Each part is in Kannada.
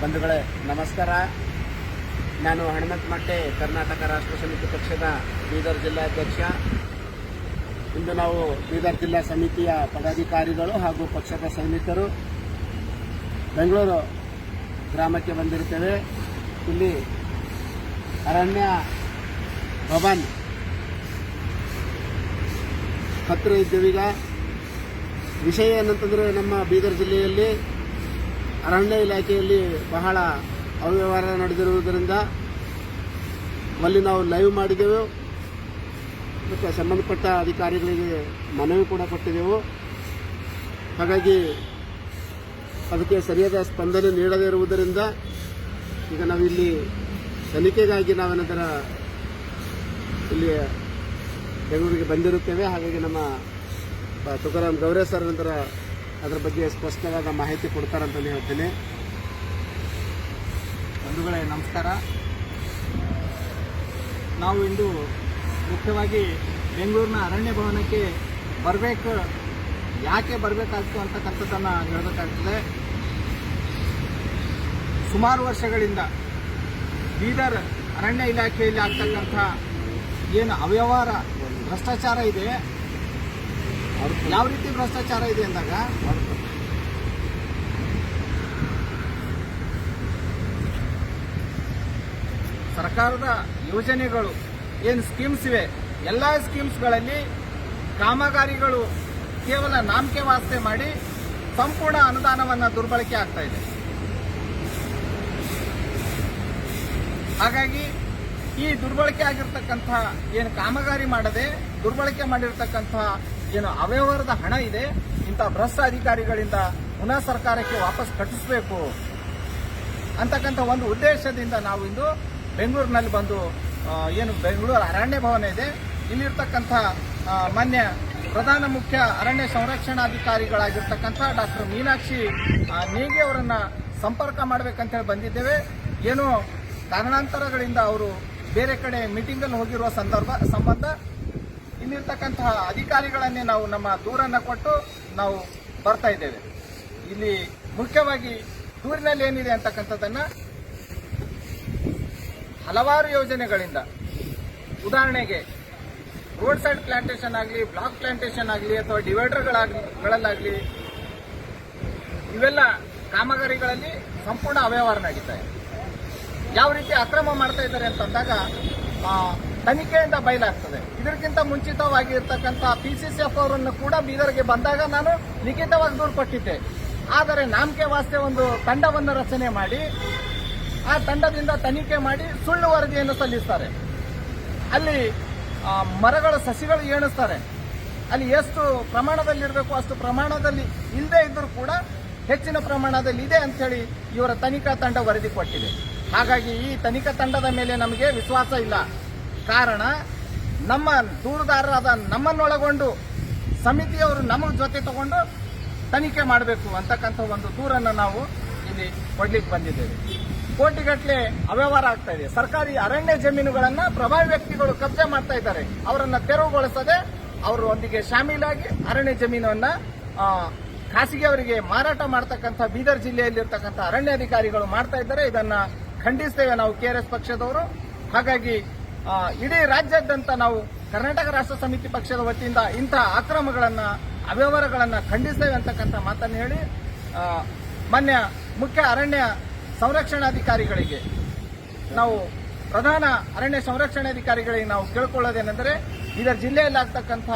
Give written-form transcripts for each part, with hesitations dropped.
ಬಂಧುಗಳೇ ನಮಸ್ಕಾರ. ನಾನು ಹನುಮಂತಮಟ್ಟೆ, ಕರ್ನಾಟಕ ರಾಷ್ಟ್ರ ಸಮಿತಿ ಪಕ್ಷದ ಬೀದರ್ ಜಿಲ್ಲಾಧ್ಯಕ್ಷ. ಇಂದು ನಾವು ಬೀದರ್ ಜಿಲ್ಲಾ ಸಮಿತಿಯ ಪದಾಧಿಕಾರಿಗಳು ಹಾಗೂ ಪಕ್ಷದ ಸೈನಿಕರು ಬೆಂಗಳೂರು ಗ್ರಾಮಕ್ಕೆ ಬಂದಿರುತ್ತೇವೆ. ಇಲ್ಲಿ ಅರಣ್ಯ ಭವನ್ ಹತ್ತಿರ ಇದ್ದೇವೀಗ. ವಿಷಯ ಏನಂತಂದರೆ, ನಮ್ಮ ಬೀದರ್ ಜಿಲ್ಲೆಯಲ್ಲಿ ಅರಣ್ಯ ಇಲಾಖೆಯಲ್ಲಿ ಬಹಳ ಅವ್ಯವಹಾರ ನಡೆದಿರುವುದರಿಂದ ಅಲ್ಲಿ ನಾವು ಲೈವ್ ಮಾಡಿದೆವು ಮತ್ತು ಸಂಬಂಧಪಟ್ಟ ಅಧಿಕಾರಿಗಳಿಗೆ ಮನವಿ ಕೂಡ ಕೊಟ್ಟಿದ್ದೆವು. ಹಾಗಾಗಿ ಅದಕ್ಕೆ ಸರಿಯಾದ ಸ್ಪಂದನೆ ನೀಡದೇ ಇರುವುದರಿಂದ ಈಗ ನಾವಿಲ್ಲಿ ತನಿಖೆಗಾಗಿ ನಾವೇನಂತರ ಇಲ್ಲಿ ಬೆಂಗಳೂರಿಗೆ ಬಂದಿರುತ್ತೇವೆ. ಹಾಗಾಗಿ ನಮ್ಮ ತುಕಾರಾಮ್ ಗೌರೇ ಸರ್ ನಂತರ ಅದರ ಬಗ್ಗೆ ಸ್ಪಷ್ಟವಾದ ಮಾಹಿತಿ ಕೊಡ್ತಾರಂತಲೇ ಹೇಳ್ತೇನೆ. ಬಂಧುಗಳೇ ನಮಸ್ಕಾರ. ನಾವು ಇಂದು ಮುಖ್ಯವಾಗಿ ಬೆಂಗಳೂರಿನ ಅರಣ್ಯ ಭವನಕ್ಕೆ ಯಾಕೆ ಬರಬೇಕಾಗ್ತು ಅಂತಕ್ಕಂಥದ್ದನ್ನು ಹೇಳಬೇಕಾಗ್ತದೆ. ಸುಮಾರು ವರ್ಷಗಳಿಂದ ಬೀದರ್ ಅರಣ್ಯ ಇಲಾಖೆಯಲ್ಲಿ ಆಗ್ತಕ್ಕಂಥ ಏನು ಅವ್ಯವಹಾರ ಭ್ರಷ್ಟಾಚಾರ ಇದೆ, ಯಾವ ರೀತಿ ಭ್ರಷ್ಟಾಚಾರ ಇದೆ ಅಂದಾಗ ಸರ್ಕಾರದ ಯೋಜನೆಗಳು ಏನು ಸ್ಕೀಮ್ಸ್ ಇವೆ, ಎಲ್ಲ ಸ್ಕೀಮ್ಸ್ಗಳಲ್ಲಿ ಕಾಮಗಾರಿಗಳು ಕೇವಲ ನಾಮಕೆ ವಾಸ್ತೆ ಮಾಡಿ ಸಂಪೂರ್ಣ ಅನುದಾನವನ್ನು ದುರ್ಬಳಕೆ ಆಗ್ತಾ ಇದೆ. ಹಾಗಾಗಿ ಈ ದುರ್ಬಳಕೆ ಆಗಿರ್ತಕ್ಕಂಥ ಏನು ಕಾಮಗಾರಿ ಮಾಡದೆ ದುರ್ಬಳಕೆ ಮಾಡಿರ್ತಕ್ಕಂಥ ಏನು ಅವ್ಯವಹಾರದ ಹಣ ಇದೆ, ಇಂಥ ಭ್ರಷ್ಟ ಅಧಿಕಾರಿಗಳಿಂದ ಪುನಃ ಸರ್ಕಾರಕ್ಕೆ ವಾಪಸ್ ಕಟ್ಟಿಸಬೇಕು ಅಂತಕ್ಕಂಥ ಒಂದು ಉದ್ದೇಶದಿಂದ ನಾವು ಇಂದು ಬೆಂಗಳೂರಿನಲ್ಲಿ ಬಂದು ಏನು ಬೆಂಗಳೂರು ಅರಣ್ಯ ಭವನ ಇದೆ, ಇಲ್ಲಿರ್ತಕ್ಕಂಥ ಮಾನ್ಯ ಪ್ರಧಾನ ಮುಖ್ಯ ಅರಣ್ಯ ಸಂರಕ್ಷಣಾಧಿಕಾರಿಗಳಾಗಿರ್ತಕ್ಕಂಥ ಡಾಕ್ಟರ್ ಮೀನಾಕ್ಷಿ ನೇಗೆ ಅವರನ್ನ ಸಂಪರ್ಕ ಮಾಡಬೇಕಂತೇಳಿ ಬಂದಿದ್ದೇವೆ. ಏನು ಕಾರಣಾಂತರಗಳಿಂದ ಅವರು ಬೇರೆ ಕಡೆ ಮೀಟಿಂಗಲ್ಲಿ ಹೋಗಿರುವ ಸಂಬಂಧ ಇಲ್ಲಿರ್ತಕ್ಕಂತಹ ಅಧಿಕಾರಿಗಳನ್ನೇ ನಾವು ನಮ್ಮ ದೂರನ್ನು ಕೊಟ್ಟು ನಾವು ಬರ್ತಾ ಇದ್ದೇವೆ. ಇಲ್ಲಿ ಮುಖ್ಯವಾಗಿ ದೂರಿನಲ್ಲಿ ಏನಿದೆ ಅಂತಕ್ಕಂಥದ್ದನ್ನು ಹಲವಾರು ಯೋಜನೆಗಳಿಂದ, ಉದಾಹರಣೆಗೆ ರೋಡ್ ಸೈಡ್ ಪ್ಲಾಂಟೇಶನ್ ಆಗಲಿ, ಬ್ಲಾಕ್ ಪ್ಲಾಂಟೇಶನ್ ಆಗಲಿ, ಅಥವಾ ಡಿವೈಡರ್ಗಳಲ್ಲಾಗಲಿ, ಇವೆಲ್ಲ ಕಾಮಗಾರಿಗಳಲ್ಲಿ ಸಂಪೂರ್ಣ ಅವ್ಯವಹಾರ ನಡೀತಾ ಇದೆ. ಯಾವ ರೀತಿ ಅಕ್ರಮ ಮಾಡ್ತಾ ಇದ್ದಾರೆ ಅಂತಂದಾಗ ತನಿಖೆಯಿಂದ ಬಯಲಾಗ್ತದೆ. ಇದಕ್ಕಿಂತ ಮುಂಚಿತವಾಗಿ ಇರ್ತಕ್ಕಂಥ PCCF ಅವರನ್ನು ಕೂಡ ಬೀದರ್ಗೆ ಬಂದಾಗ ನಾನು ಲಿಖಿತವಾಗಿ ದೂರು ಕೊಟ್ಟಿದ್ದೆ. ಆದರೆ ನಾಮಕೆ ವಾಸ್ತೆ ಒಂದು ತಂಡವನ್ನು ರಚನೆ ಮಾಡಿ ಆ ತಂಡದಿಂದ ತನಿಖೆ ಮಾಡಿ ಸುಳ್ಳು ವರದಿಯನ್ನು ಸಲ್ಲಿಸ್ತಾರೆ. ಅಲ್ಲಿ ಮರಗಳ ಸಸಿಗಳು ಏಣಿಸ್ತಾರೆ. ಅಲ್ಲಿ ಎಷ್ಟು ಪ್ರಮಾಣದಲ್ಲಿರಬೇಕು ಅಷ್ಟು ಪ್ರಮಾಣದಲ್ಲಿ ಇಲ್ಲದೆ ಇದ್ದರೂ ಕೂಡ ಹೆಚ್ಚಿನ ಪ್ರಮಾಣದಲ್ಲಿ ಇದೆ ಅಂಥೇಳಿ ಇವರ ತನಿಖಾ ತಂಡ ವರದಿ ಕೊಟ್ಟಿದೆ. ಹಾಗಾಗಿ ಈ ತನಿಖಾ ತಂಡದ ಮೇಲೆ ನಮಗೆ ವಿಶ್ವಾಸ ಇಲ್ಲ. ಕಾರಣ, ನಮ್ಮ ದೂರುದಾರರಾದ ನಮ್ಮನ್ನೊಳಗೊಂಡು ಸಮಿತಿಯವರು ನಮ್ಮ ಜೊತೆ ತಗೊಂಡು ತನಿಖೆ ಮಾಡಬೇಕು ಅಂತಕ್ಕಂಥ ಒಂದು ದೂರನ್ನು ನಾವು ಇಲ್ಲಿ ಕೊಡ್ಲಿಕ್ಕೆ ಬಂದಿದ್ದೇವೆ. ಕೋಟಿಗಟ್ಟಲೆ ಅವ್ಯವಹಾರ ಆಗ್ತಾ ಇದೆ. ಸರ್ಕಾರಿ ಅರಣ್ಯ ಜಮೀನುಗಳನ್ನು ಪ್ರಭಾವಿ ವ್ಯಕ್ತಿಗಳು ಕಬ್ಜೆ ಮಾಡ್ತಾ ಇದ್ದಾರೆ. ಅವರನ್ನು ತೆರವುಗೊಳಿಸದೆ ಅವರು ಒಂದಿಗೆ ಶಾಮೀಲಾಗಿ ಅರಣ್ಯ ಜಮೀನನ್ನ ಖಾಸಗಿಯವರಿಗೆ ಮಾರಾಟ ಮಾಡತಕ್ಕಂಥ ಬೀದರ್ ಜಿಲ್ಲೆಯಲ್ಲಿರ್ತಕ್ಕಂಥ ಅರಣ್ಯಾಧಿಕಾರಿಗಳು ಮಾಡ್ತಾ ಇದ್ದಾರೆ. ಇದನ್ನ ಖಂಡಿಸ್ತೇವೆ ನಾವು KRS ಪಕ್ಷದವರು. ಹಾಗಾಗಿ ಇಡೀ ರಾಜ್ಯಾದ್ಯಂತ ನಾವು ಕರ್ನಾಟಕ ರಾಷ್ಟ್ರ ಸಮಿತಿ ಪಕ್ಷದ ವತಿಯಿಂದ ಇಂಥ ಅಕ್ರಮಗಳನ್ನ, ಅವ್ಯವಹಾರಗಳನ್ನ ಖಂಡಿಸ್ತೇವೆ ಅಂತಕ್ಕಂಥ ಮಾತನ್ನು ಹೇಳಿ, ಮಾನ್ಯ ಮುಖ್ಯ ಅರಣ್ಯ ಸಂರಕ್ಷಣಾಧಿಕಾರಿಗಳಿಗೆ ನಾವು ಪ್ರಧಾನ ಅರಣ್ಯ ಸಂರಕ್ಷಣಾಧಿಕಾರಿಗಳಿಗೆ ನಾವು ಕೇಳ್ಕೊಳ್ಳೋದೇನೆಂದರೆ, ಬೀದರ್ ಜಿಲ್ಲೆಯಲ್ಲಿ ಆಗ್ತಕ್ಕಂಥ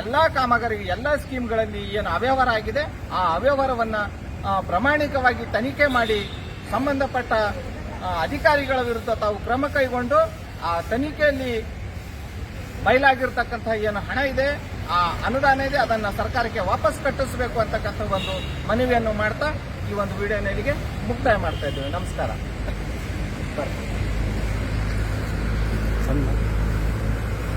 ಎಲ್ಲಾ ಕಾಮಗಾರಿ, ಎಲ್ಲಾ ಸ್ಕೀಮ್ಗಳಲ್ಲಿ ಏನು ಅವ್ಯವಹಾರ ಆಗಿದೆ ಆ ಅವ್ಯವಹಾರವನ್ನ ಪ್ರಾಮಾಣಿಕವಾಗಿ ತನಿಖೆ ಮಾಡಿ ಸಂಬಂಧಪಟ್ಟ ಅಧಿಕಾರಿಗಳ ವಿರುದ್ಧ ತಾವು ಕ್ರಮ ಕೈಗೊಂಡು ಆ ತನಿಖೆಯಲ್ಲಿ ಬಯಲಾಗಿರ್ತಕ್ಕಂಥ ಏನು ಹಣ ಇದೆ, ಆ ಅನುದಾನ ಇದೆ, ಅದನ್ನು ಸರ್ಕಾರಕ್ಕೆ ವಾಪಸ್ ಕಟ್ಟಿಸಬೇಕು ಅಂತಕ್ಕಂಥ ಒಂದು ಮನವಿಯನ್ನು ಮಾಡ್ತಾ ಈ ಒಂದು ವಿಡಿಯೋನ ಇಲ್ಲಿಗೆ ಮುಕ್ತಾಯ ಮಾಡ್ತಾ ಇದ್ದೇವೆ. ನಮಸ್ಕಾರ.